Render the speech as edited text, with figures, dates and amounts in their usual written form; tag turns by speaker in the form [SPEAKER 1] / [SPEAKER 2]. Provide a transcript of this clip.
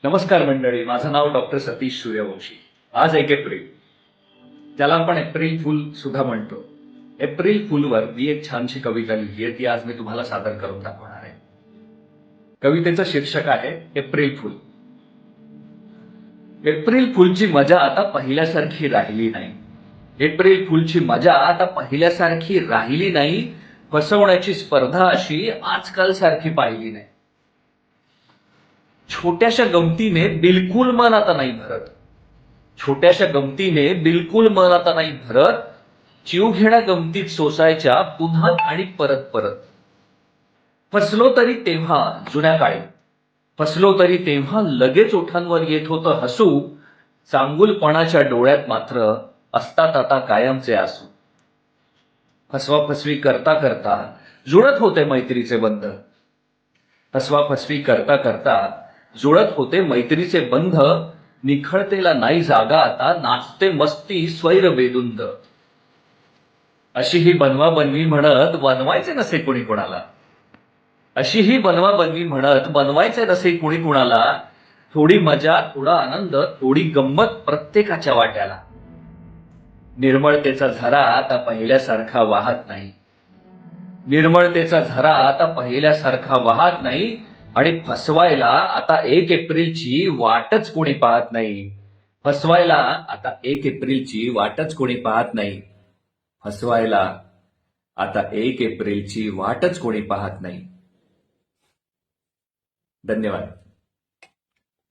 [SPEAKER 1] नमस्कार मंडळी, माझं नाव डॉक्टर सतीश सूर्यवंशी. आज 1 एप्रिल, ज्याला आपण एप्रिल फुल सुद्धा म्हणतो. एप्रिल फुलवर मी एक छानशी कविता लिहिली आहे, ती आज मी तुम्हाला सादर करून दाखवणार आहे. कवितेचं शीर्षक आहे एप्रिल फुल. एप्रिल फुलची मजा आता पहिल्यासारखी राहिली नाही. एप्रिल फुलची मजा आता पहिल्यासारखी राहिली नाही. फसवण्याची स्पर्धा अशी आजकाल सारखी पाहिली नाही. छोट्याशा गमतीने बिलकुल मन आता नाही भरत. छोट्याशा गमतीने बिलकुल मन आता नाही भरत. जीव घेण्या गमतीत सोसायच्या पुन्हा आणि परत परत. फसलो तरी तेव्हा जुन्या काळी, फसलो तरी तेव्हा लगेच ओठांवर येत होतं हसू. चांगुलपणाच्या डोळ्यात मात्र असतात आता कायमचे आसू. फसवाफसवी करता करता जुळत होते मैत्रीचे बंध. फसवाफसवी करता करता जुळत होते मैत्रीचे बंध. निखळतेला नाही जागा आता, नाचते मस्ती स्वैर बेधुंद. अशीही बनवाबनवी म्हणत बनवायचे नसे कुणी कुणाला. अशीही बनवाबनवी म्हणत बनवायचे नसे कुणी कुणाला. थोडी मजा, थोडा आनंद, थोडी गंमत प्रत्येकाच्या वाट्याला. निर्मळतेचा झरा आता पहिल्यासारखा वाहत नाही. निर्मळतेचा झरा आता पहिल्यासारखा वाहत नाही. आणि फसवायला आता 1 एप्रिलची वाटच कोणी पाहत नाही. फसवायला आता 1 एप्रिलची वाटच कोणी पाहत नाही. फसवायला आता 1 एप्रिलची वाटच कोणी पाहत नाही. धन्यवाद.